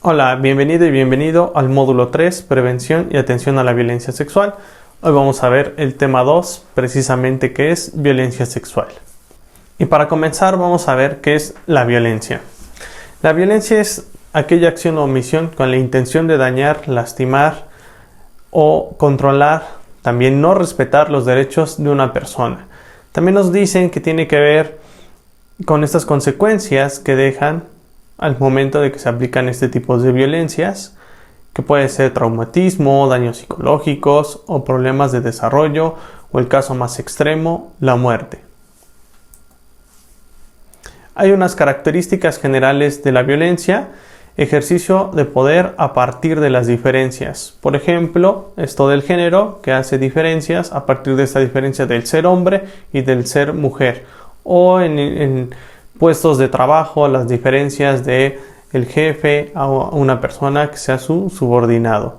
Hola, bienvenido y bienvenido al módulo 3, Prevención y Atención a la Violencia Sexual. Hoy vamos a ver el tema 2, precisamente que es violencia sexual. Y para comenzar vamos a ver qué es la violencia. La violencia es aquella acción o omisión con la intención de dañar, lastimar o controlar, también no respetar los derechos de una persona. También nos dicen que tiene que ver con estas consecuencias que dejan al momento de que se aplican este tipo de violencias, que puede ser traumatismo, daños psicológicos o problemas de desarrollo, o el caso más extremo, la muerte. Hay unas características generales de la violencia: ejercicio de poder a partir de las diferencias. Por ejemplo, esto del género, que hace diferencias a partir de esta diferencia del ser hombre y del ser mujer, o en puestos de trabajo, las diferencias de el jefe a una persona que sea su subordinado.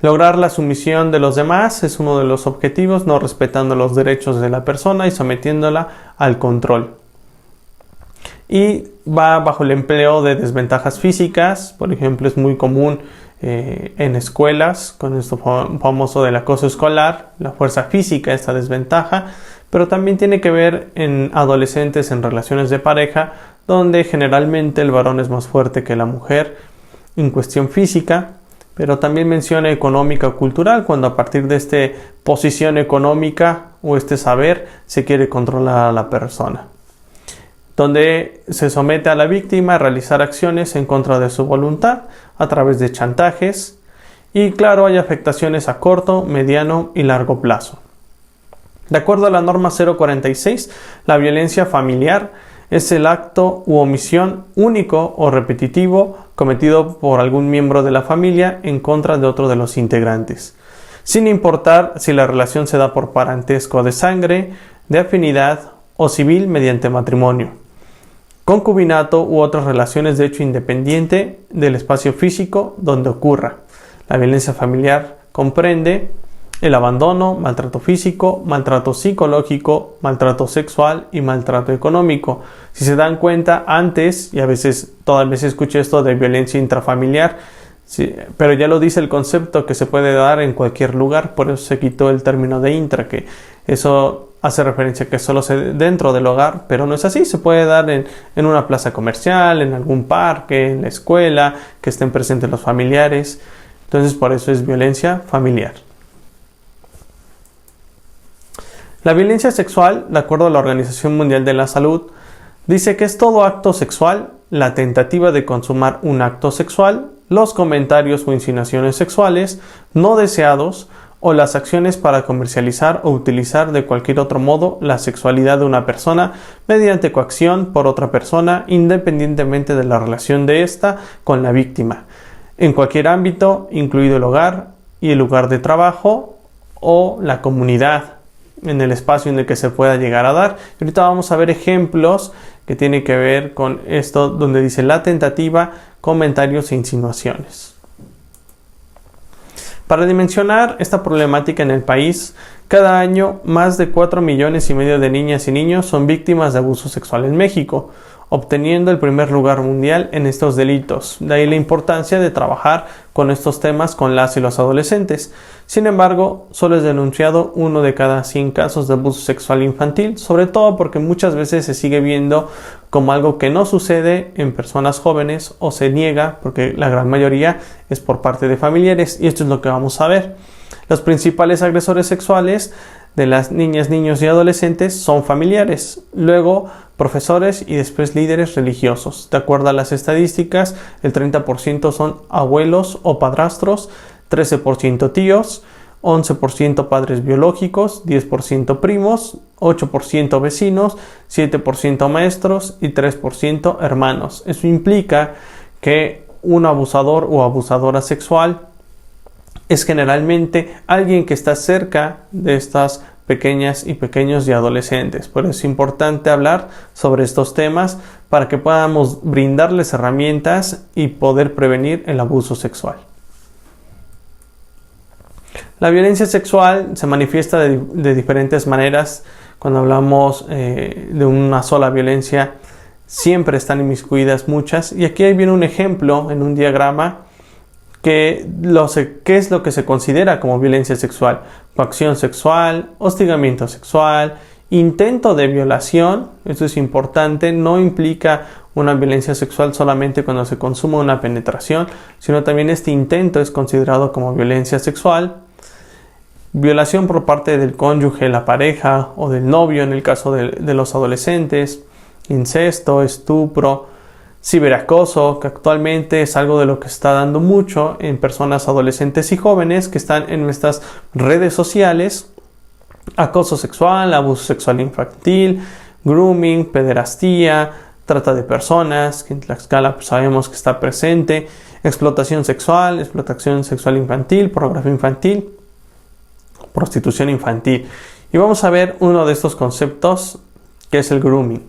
Lograr la sumisión de los demás es uno de los objetivos, no respetando los derechos de la persona y sometiéndola al control. Y va bajo el empleo de desventajas físicas. Por ejemplo, es muy común en escuelas, con esto famoso del acoso escolar, la fuerza física, esta desventaja, pero también tiene que ver en adolescentes, en relaciones de pareja, donde generalmente el varón es más fuerte que la mujer en cuestión física, pero también menciona económica o cultural, cuando a partir de esta posición económica o este saber se quiere controlar a la persona, donde se somete a la víctima a realizar acciones en contra de su voluntad a través de chantajes, y claro, hay afectaciones a corto, mediano y largo plazo. De acuerdo a la norma 046, la violencia familiar es el acto u omisión único o repetitivo cometido por algún miembro de la familia en contra de otro de los integrantes, sin importar si la relación se da por parentesco de sangre, de afinidad o civil mediante matrimonio, concubinato u otras relaciones de hecho independiente del espacio físico donde ocurra. La violencia familiar comprende el abandono, maltrato físico, maltrato psicológico, maltrato sexual y maltrato económico. Si se dan cuenta, antes, y a veces todavía se escucha esto de violencia intrafamiliar, sí, pero ya lo dice el concepto que se puede dar en cualquier lugar, por eso se quitó el término de intra, que eso hace referencia a que solo se dentro del hogar, pero no es así. Se puede dar en una plaza comercial, en algún parque, en la escuela, que estén presentes los familiares. Entonces, por eso es violencia familiar. La violencia sexual, de acuerdo a la Organización Mundial de la Salud, dice que es todo acto sexual, la tentativa de consumar un acto sexual, los comentarios o insinuaciones sexuales no deseados o las acciones para comercializar o utilizar de cualquier otro modo la sexualidad de una persona mediante coacción por otra persona, independientemente de la relación de ésta con la víctima, en cualquier ámbito, incluido el hogar y el lugar de trabajo o la comunidad, en el espacio en el que se pueda llegar a dar. Y ahorita vamos a ver ejemplos que tienen que ver con esto, donde dice la tentativa, comentarios e insinuaciones. Para dimensionar esta problemática en el país, cada año más de 4,5 millones de niñas y niños son víctimas de abuso sexual en México, obteniendo el primer lugar mundial en estos delitos. De ahí la importancia de trabajar con estos temas con las y los adolescentes. Sin embargo, solo es denunciado 1 de cada 100 casos de abuso sexual infantil, sobre todo porque muchas veces se sigue viendo como algo que no sucede en personas jóvenes o se niega, porque la gran mayoría es por parte de familiares, y esto es lo que vamos a ver. Los principales agresores sexuales de las niñas, niños y adolescentes son familiares, luego profesores y después líderes religiosos. De acuerdo a las estadísticas, el 30% son abuelos o padrastros, 13% tíos, 11% padres biológicos, 10% primos, 8% vecinos, 7% maestros y 3% hermanos. Eso implica que un abusador o abusadora sexual es generalmente alguien que está cerca de estas pequeñas y pequeños y adolescentes. Por eso es importante hablar sobre estos temas para que podamos brindarles herramientas y poder prevenir el abuso sexual. La violencia sexual se manifiesta de diferentes maneras. Cuando hablamos de una sola violencia, siempre están inmiscuidas muchas. Y aquí viene un ejemplo en un diagrama qué es lo que se considera como violencia sexual: coacción sexual, hostigamiento sexual, intento de violación. Esto es importante, no implica una violencia sexual solamente cuando se consuma una penetración, sino también este intento es considerado como violencia sexual. Violación por parte del cónyuge, la pareja o del novio en el caso de los adolescentes, incesto, estupro, ciberacoso, que actualmente es algo de lo que está dando mucho en personas adolescentes y jóvenes que están en nuestras redes sociales. Acoso sexual, abuso sexual infantil, grooming, pederastía, trata de personas, que en Tlaxcala pues sabemos que está presente, explotación sexual infantil, pornografía infantil, prostitución infantil. Y vamos a ver uno de estos conceptos, que es el grooming.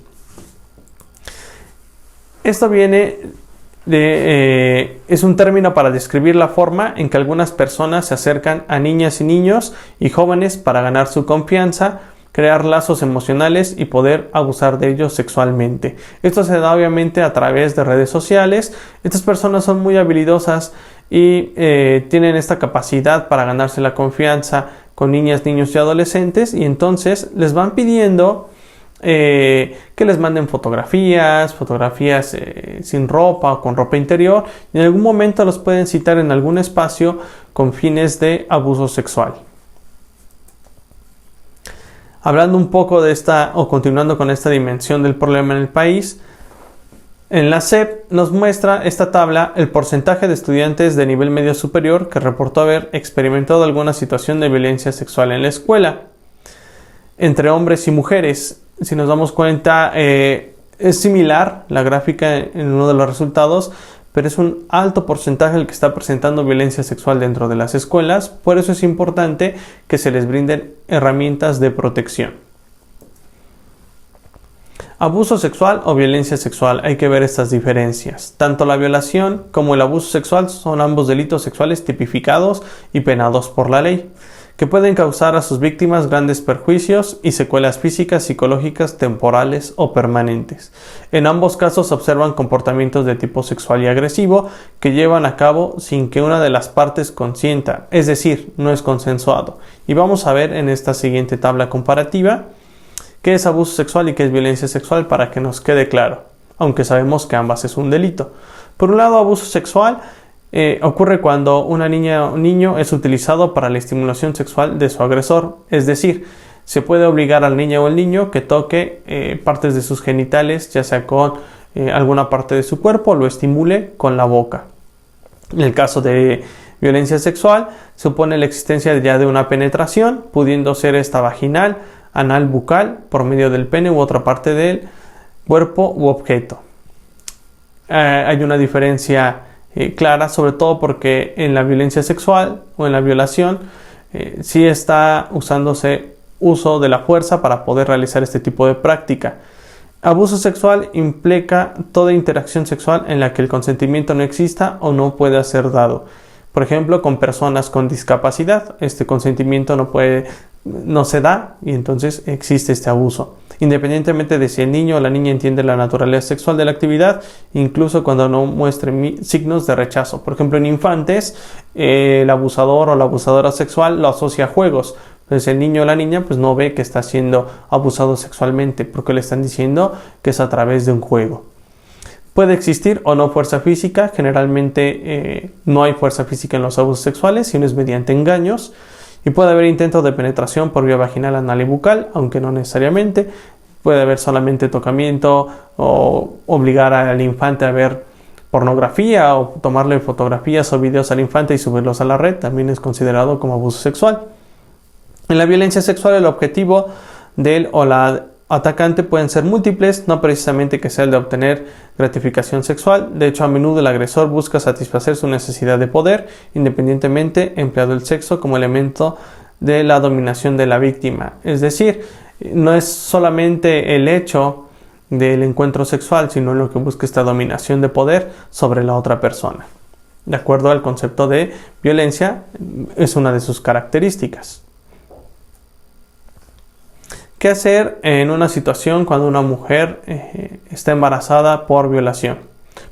Esto viene es un término para describir la forma en que algunas personas se acercan a niñas y niños y jóvenes para ganar su confianza, crear lazos emocionales y poder abusar de ellos sexualmente. Esto se da obviamente a través de redes sociales. Estas personas son muy habilidosas y tienen esta capacidad para ganarse la confianza con niñas, niños y adolescentes, y entonces les van pidiendo que les manden fotografías sin ropa o con ropa interior, y en algún momento los pueden citar en algún espacio con fines de abuso sexual. Hablando un poco de continuando con esta dimensión del problema en el país, en la SEP nos muestra esta tabla el porcentaje de estudiantes de nivel medio superior que reportó haber experimentado alguna situación de violencia sexual en la escuela, entre hombres y mujeres. Si nos damos cuenta, es similar la gráfica en uno de los resultados, pero es un alto porcentaje el que está presentando violencia sexual dentro de las escuelas. Por eso es importante que se les brinden herramientas de protección. Abuso sexual o violencia sexual, hay que ver estas diferencias. Tanto la violación como el abuso sexual son ambos delitos sexuales tipificados y penados por la ley, que pueden causar a sus víctimas grandes perjuicios y secuelas físicas, psicológicas, temporales o permanentes. En ambos casos se observan comportamientos de tipo sexual y agresivo que llevan a cabo sin que una de las partes consienta, es decir, no es consensuado. Y vamos a ver en esta siguiente tabla comparativa qué es abuso sexual y qué es violencia sexual para que nos quede claro, aunque sabemos que ambas es un delito. Por un lado, abuso sexual ocurre cuando una niña o niño es utilizado para la estimulación sexual de su agresor, es decir, se puede obligar al niño o el niño que toque partes de sus genitales, ya sea con alguna parte de su cuerpo, lo estimule con la boca. En el caso de violencia sexual, supone la existencia ya de una penetración, pudiendo ser esta vaginal, anal, bucal, por medio del pene u otra parte del cuerpo u objeto. Hay una diferencia clara, sobre todo porque en la violencia sexual o en la violación sí está usándose uso de la fuerza para poder realizar este tipo de práctica. Abuso sexual implica toda interacción sexual en la que el consentimiento no exista o no pueda ser dado. Por ejemplo, con personas con discapacidad, este consentimiento no se da y entonces existe este abuso. Independientemente de si el niño o la niña entiende la naturaleza sexual de la actividad, incluso cuando no muestre signos de rechazo. Por ejemplo, en infantes, el abusador o la abusadora sexual lo asocia a juegos. Entonces el niño o la niña pues no ve que está siendo abusado sexualmente porque le están diciendo que es a través de un juego. Puede existir o no fuerza física. Generalmente no hay fuerza física en los abusos sexuales, sino es mediante engaños. Y puede haber intentos de penetración por vía vaginal, anal y bucal, aunque no necesariamente. Puede haber solamente tocamiento o obligar al infante a ver pornografía o tomarle fotografías o videos al infante y subirlos a la red. También es considerado como abuso sexual. En la violencia sexual, el objetivo del o la atacante pueden ser múltiples, no precisamente que sea el de obtener gratificación sexual. De hecho, a menudo el agresor busca satisfacer su necesidad de poder, independientemente empleado el sexo como elemento de la dominación de la víctima. Es decir, no es solamente el hecho del encuentro sexual, sino lo que busca esta dominación de poder sobre la otra persona. De acuerdo al concepto de violencia, es una de sus características. ¿Qué hacer en una situación cuando una mujer está embarazada por violación?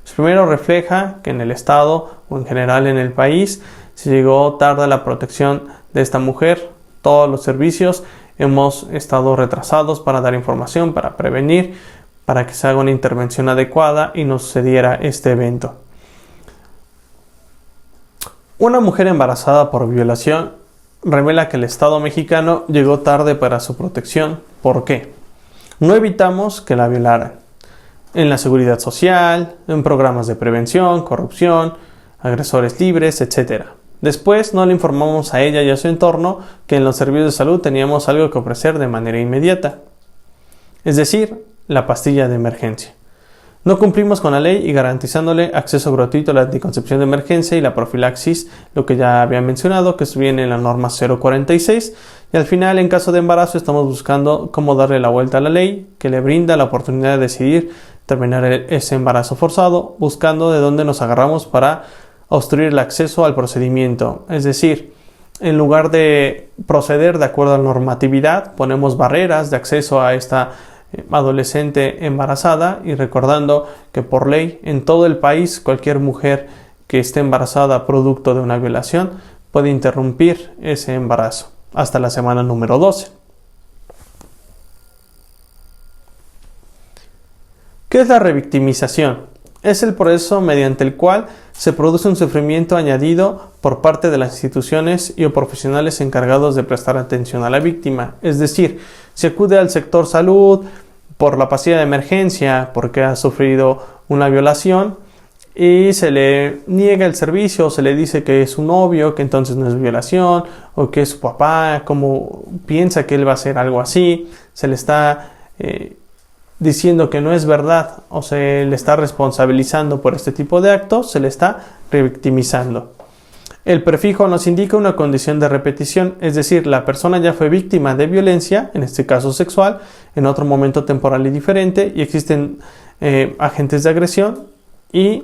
Pues primero refleja que en el Estado o en general en el país se llegó tarde a la protección de esta mujer. Todos los servicios hemos estado retrasados para dar información, para prevenir, para que se haga una intervención adecuada y no sucediera este evento. Una mujer embarazada por violación revela que el Estado mexicano llegó tarde para su protección. ¿Por qué? No evitamos que la violaran. En la seguridad social, en programas de prevención, corrupción, agresores libres, etc. Después no le informamos a ella y a su entorno que en los servicios de salud teníamos algo que ofrecer de manera inmediata. Es decir, la pastilla de emergencia. No cumplimos con la ley y garantizándole acceso gratuito a la anticoncepción de emergencia y la profilaxis, lo que ya había mencionado, que viene en la norma 046, y al final, en caso de embarazo, estamos buscando cómo darle la vuelta a la ley, que le brinda la oportunidad de decidir terminar ese embarazo forzado, buscando de dónde nos agarramos para obstruir el acceso al procedimiento. Es decir, en lugar de proceder de acuerdo a la normatividad, ponemos barreras de acceso a esta adolescente embarazada y recordando que por ley en todo el país cualquier mujer que esté embarazada producto de una violación puede interrumpir ese embarazo hasta la semana número 12. ¿Qué es la revictimización? Es el proceso mediante el cual se produce un sufrimiento añadido por parte de las instituciones y o profesionales encargados de prestar atención a la víctima. Es decir, se acude al sector salud por la pastilla de emergencia porque ha sufrido una violación y se le niega el servicio, se le dice que es su novio, que entonces no es violación, o que es su papá, como piensa que él va a hacer algo así, se le está diciendo que no es verdad o se le está responsabilizando por este tipo de actos, se le está revictimizando. El prefijo nos indica una condición de repetición, es decir, la persona ya fue víctima de violencia, en este caso sexual, en otro momento temporal y diferente, y existen agentes de agresión y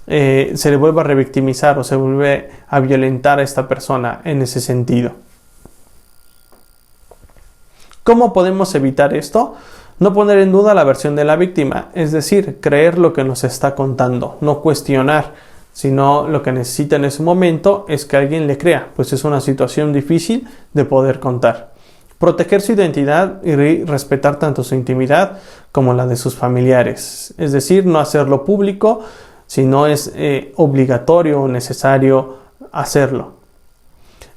se le vuelve a revictimizar o se vuelve a violentar a esta persona en ese sentido. ¿Cómo podemos evitar esto? No poner en duda la versión de la víctima, es decir, creer lo que nos está contando, no cuestionar, sino lo que necesita en ese momento es que alguien le crea, pues es una situación difícil de poder contar. Proteger su identidad y respetar tanto su intimidad como la de sus familiares, es decir, no hacerlo público si no es obligatorio o necesario hacerlo.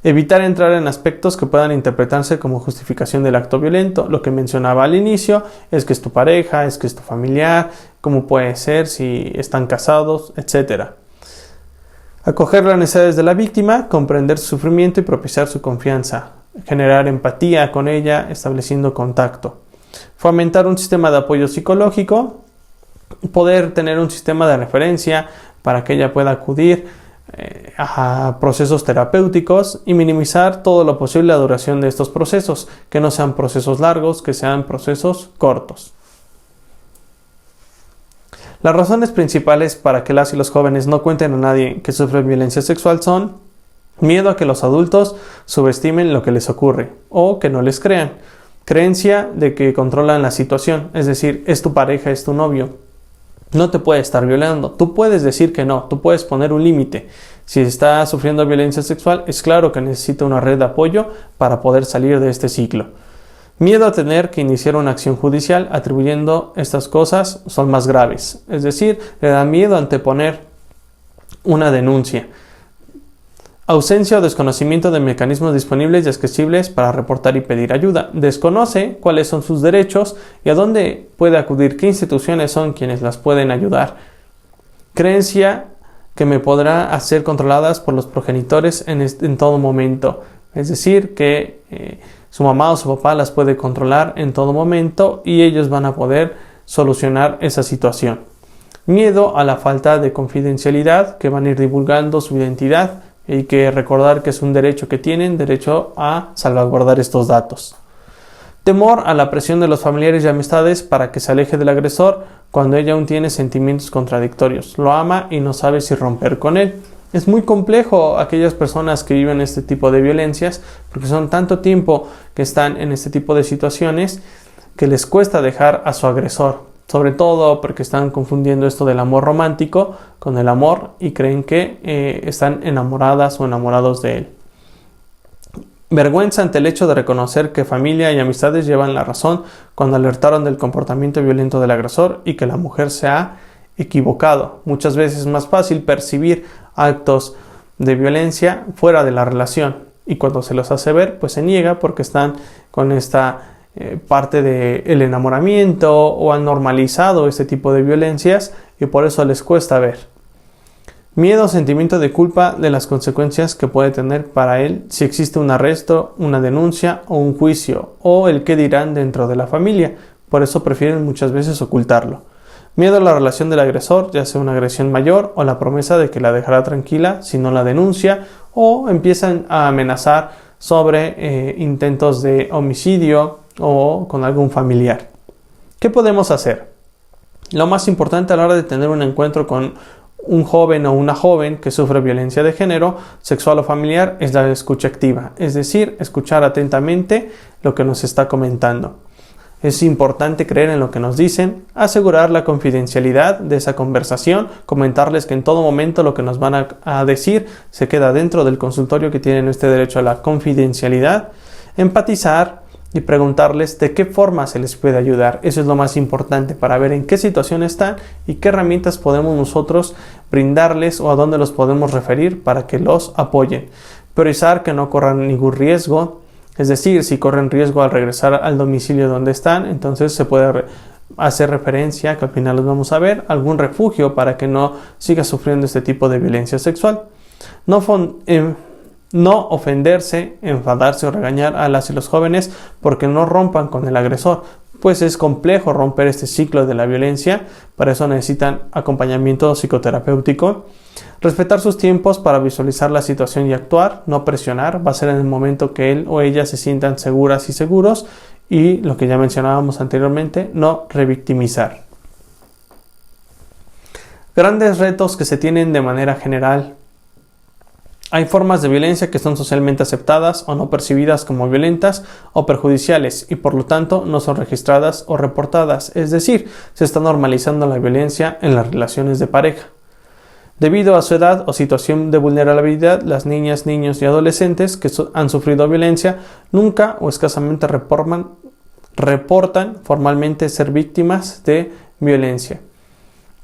Evitar entrar en aspectos que puedan interpretarse como justificación del acto violento. Lo que mencionaba al inicio es que es tu pareja, es que es tu familiar, cómo puede ser si están casados, etc. Acoger las necesidades de la víctima, comprender su sufrimiento y propiciar su confianza. Generar empatía con ella, estableciendo contacto. Fomentar un sistema de apoyo psicológico. Poder tener un sistema de referencia para que ella pueda acudir a procesos terapéuticos y minimizar todo lo posible la duración de estos procesos, que no sean procesos largos, que sean procesos cortos. Las razones principales para que las y los jóvenes no cuenten a nadie que sufren violencia sexual son miedo a que los adultos subestimen lo que les ocurre o que no les crean, creencia de que controlan la situación, es decir, es tu pareja, es tu novio, no te puede estar violando, tú puedes decir que no, tú puedes poner un límite. Si está sufriendo violencia sexual, es claro que necesita una red de apoyo para poder salir de este ciclo. Miedo a tener que iniciar una acción judicial atribuyendo estas cosas son más graves, es decir, le da miedo anteponer una denuncia. Ausencia o desconocimiento de mecanismos disponibles y accesibles para reportar y pedir ayuda. Desconoce cuáles son sus derechos y a dónde puede acudir, qué instituciones son quienes las pueden ayudar. Creencia que me podrá hacer controladas por los progenitores en todo momento. Es decir, que su mamá o su papá las puede controlar en todo momento y ellos van a poder solucionar esa situación. Miedo a la falta de confidencialidad, que van a ir divulgando su identidad. Hay que recordar que es un derecho que tienen, derecho a salvaguardar estos datos. Temor a la presión de los familiares y amistades para que se aleje del agresor cuando ella aún tiene sentimientos contradictorios. Lo ama y no sabe si romper con él. Es muy complejo aquellas personas que viven este tipo de violencias porque son tanto tiempo que están en este tipo de situaciones que les cuesta dejar a su agresor, sobre todo porque están confundiendo esto del amor romántico con el amor y creen que están enamoradas o enamorados de él. Vergüenza ante el hecho de reconocer que familia y amistades llevan la razón cuando alertaron del comportamiento violento del agresor y que la mujer se ha equivocado. Muchas veces es más fácil percibir actos de violencia fuera de la relación y cuando se los hace ver pues se niega porque están con esta parte del enamoramiento o han normalizado este tipo de violencias y por eso les cuesta ver. Miedo o sentimiento de culpa de las consecuencias que puede tener para él si existe un arresto, una denuncia o un juicio o el qué dirán dentro de la familia. Por eso prefieren muchas veces ocultarlo. Miedo a la relación del agresor, ya sea una agresión mayor o la promesa de que la dejará tranquila si no la denuncia o empiezan a amenazar sobre intentos de homicidio o con algún familiar. ¿Qué podemos hacer? Lo más importante a la hora de tener un encuentro con un joven o una joven que sufre violencia de género, sexual o familiar es la escucha activa, es decir, escuchar atentamente lo que nos está comentando. Es importante creer en lo que nos dicen, asegurar la confidencialidad de esa conversación, comentarles que en todo momento lo que nos van a decir se queda dentro del consultorio que tienen este derecho a la confidencialidad, empatizar y preguntarles de qué forma se les puede ayudar. Eso es lo más importante para ver en qué situación están y qué herramientas podemos nosotros brindarles o a dónde los podemos referir para que los apoyen. Priorizar que no corran ningún riesgo, es decir, si corren riesgo al regresar al domicilio donde están, entonces se puede hacer referencia, que al final los vamos a ver, algún refugio para que no siga sufriendo este tipo de violencia sexual. No ofenderse, enfadarse o regañar a las y los jóvenes porque no rompan con el agresor, pues es complejo romper este ciclo de la violencia, para eso necesitan acompañamiento psicoterapéutico. Respetar sus tiempos para visualizar la situación y actuar, no presionar, va a ser en el momento que él o ella se sientan seguras y seguros y lo que ya mencionábamos anteriormente, no revictimizar. Grandes retos que se tienen de manera general. Hay formas de violencia que son socialmente aceptadas o no percibidas como violentas o perjudiciales y por lo tanto no son registradas o reportadas, es decir, se está normalizando la violencia en las relaciones de pareja. Debido a su edad o situación de vulnerabilidad, las niñas, niños y adolescentes que han sufrido violencia nunca o escasamente reportan formalmente ser víctimas de violencia.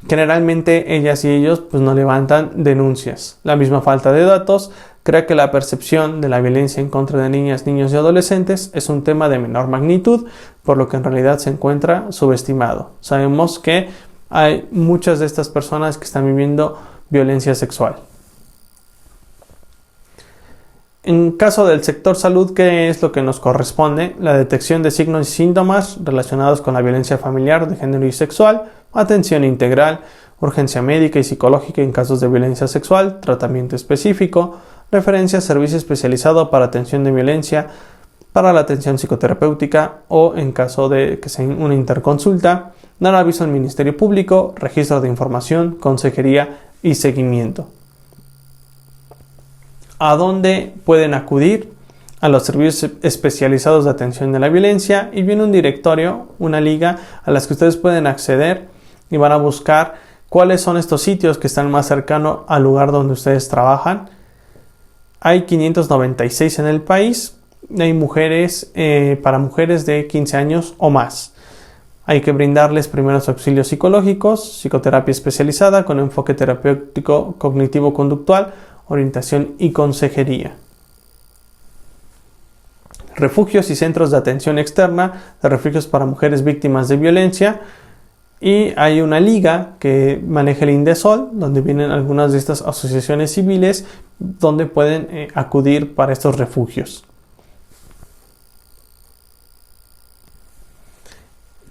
Generalmente ellas y ellos no levantan denuncias. La misma falta de datos crea que la percepción de la violencia en contra de niñas, niños y adolescentes es un tema de menor magnitud, por lo que en realidad se encuentra subestimado. Sabemos que hay muchas de estas personas que están viviendo violencia sexual. En caso del sector salud, ¿qué es lo que nos corresponde? La detección de signos y síntomas relacionados con la violencia familiar de género y sexual, atención integral, urgencia médica y psicológica en casos de violencia sexual, tratamiento específico, referencia a servicio especializado para atención de violencia, para la atención psicoterapéutica o en caso de que sea una interconsulta, dar aviso al Ministerio Público, registro de información, consejería y seguimiento. ¿A dónde pueden acudir? A los servicios especializados de atención de la violencia y viene un directorio, una liga a las que ustedes pueden acceder y van a buscar cuáles son estos sitios que están más cercanos al lugar donde ustedes trabajan. Hay 596 en el país, hay mujeres para mujeres de 15 años o más. Hay que brindarles primeros auxilios psicológicos, psicoterapia especializada con enfoque terapéutico cognitivo-conductual, orientación y consejería. Refugios y centros de atención externa, de refugios para mujeres víctimas de violencia. Y hay una liga que maneja el INDESOL, donde vienen algunas de estas asociaciones civiles, donde pueden acudir para estos refugios.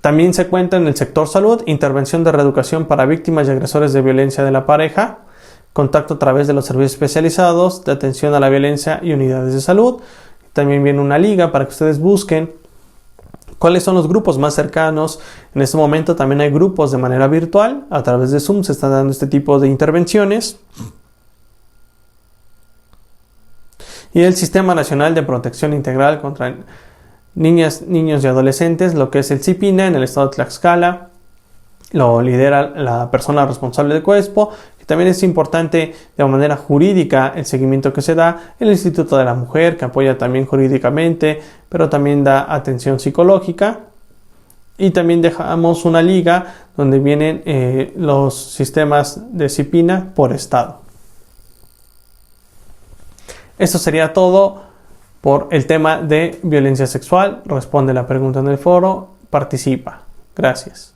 También se cuenta en el sector salud, intervención de reeducación para víctimas y agresores de violencia de la pareja, contacto a través de los servicios especializados de atención a la violencia y unidades de salud. También viene una liga para que ustedes busquen cuáles son los grupos más cercanos. En este momento también hay grupos de manera virtual, a través de Zoom se están dando este tipo de intervenciones. y el Sistema Nacional de Protección Integral contra Niñas, Niños y Adolescentes, lo que es el CIPINA, en el estado de Tlaxcala. Lo lidera la persona responsable de COESPO, que también es importante de manera jurídica el seguimiento que se da. El Instituto de la Mujer, que apoya también jurídicamente, pero también da atención psicológica. Y también dejamos una liga donde vienen los sistemas de CIPINA por estado. Esto sería todo por el tema de violencia sexual. Responde la pregunta en el foro, participa. Gracias.